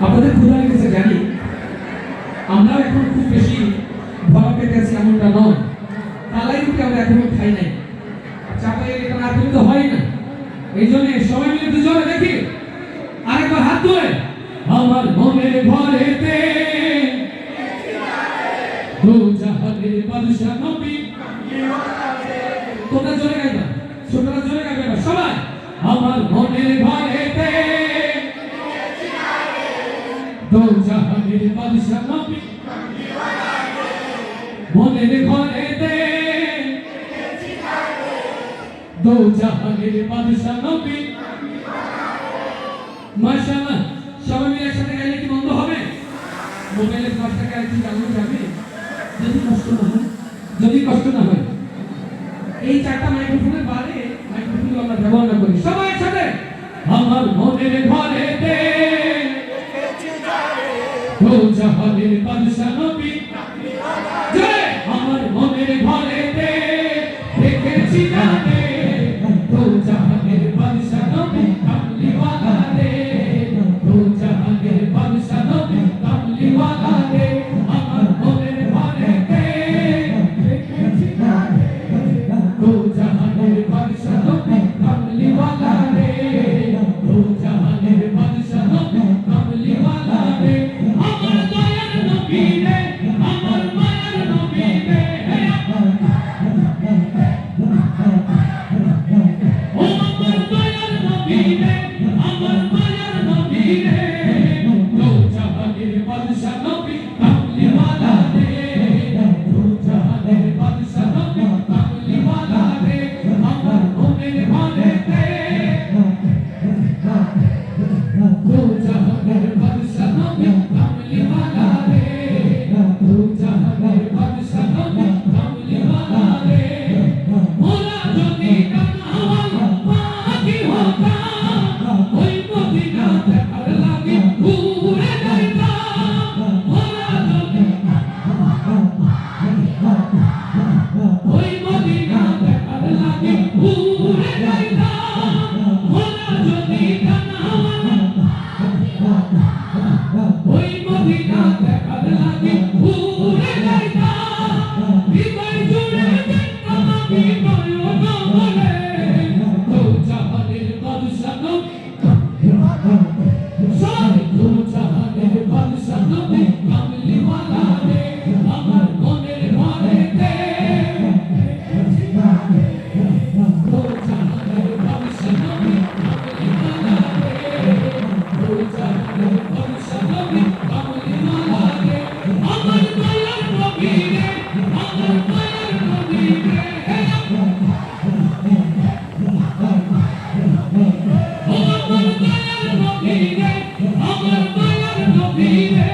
আপনাদের ক্ষুধা লেগেছে জানি, আমরা এখন খুব বেশি ভরা পেটে আছি এমনটা নয়। তালাই রুটি আমরা এখনো খাই নাই, চাপাই এটা না খেলে তো হয় না। এই জন্য সবাই মিলে দুজনে দেখি আরেকবার হাত তুলে আমার মনের ঘরেতে দু জাহানের বাদশা নবী। তোমরা জোরে গাইবা, ছোটরা জোরে গাইবে না সবাই। আমার মনের ঘরেতে দু জাহানের বাদশা নবী, মনের ঘরেতে দু জাহানের বাদশা নবী। মাশাআল্লাহ, সবাই মিলে একসাথে গাইলে কি বন্ধ হবে? মোবাইলের পাশটাকে আর কি চালানো যাবে? যদি কষ্ট না হয়, যদি কষ্ট না হয়, এই চারটা মাইক্রোফোনের বাইরে মাইক্রোফোন আমরা ব্যবহার না করি। সবাই একসাথে আমার মনের ঘরেতে দু জাহানের বাদশা নবী, আমার মনের ঘরেতে দেখেছি জানে দু জাহানের বাদশা নবী কামলিওয়ালা রে, দু জাহানের বাদশা নবী কামলিওয়ালা রে। আমার মনের ঘরেতে দেখেছি জানে দু জাহানের বাদশা নবী কামলিওয়ালা রে, দু জাহানের বাদশা নবী কামলিওয়ালা রে। আমার দয়ার নবী রে, আমার মায়ার নবী রে, ও আমার দয়ার নবী রে, আমার মায়ার নবী রে, দু জাহানের বাদশা নবী কামলিওয়ালা রে, দু জাহানের বাদশা নবী কামলিওয়ালা রে। আমার মনের ঘরেতে দু জাহানের বাদশা নবী কামলিওয়ালা রে, দু জাহানের বাদশা নবী কামলিওয়ালা রে। মোরা যদি কানাওয়ালা পাখি হতাম, ওই মদিনা দেখার লাগি ঘুরে যাইতাম। মোরা যদি ওই মদিনা দেখার লাগি ঘুরে যাইতাম। মোরা যদি কানাওয়ালা ওই মদিনা দেখার লাগি ঘুরে যাইতাম। হৃদয় জুড়ে দেখতাম আমি নয়ন ভরে দু জাহানের বাদশা নবী, সবাই দু জাহানের বাদশা নবী কামলিওয়ালা রে। আমার মনের ঘরেতে দু জাহানের বাদশা নবী কামলিওয়ালা রে, দু জাহানের বাদশা নবী কামলিওয়ালা রে। আমার দয়ার নবী রে, আমার মায়ার নবী রে, ও আমার দয়ার নবী রে, আমার মায়ার নবী রে,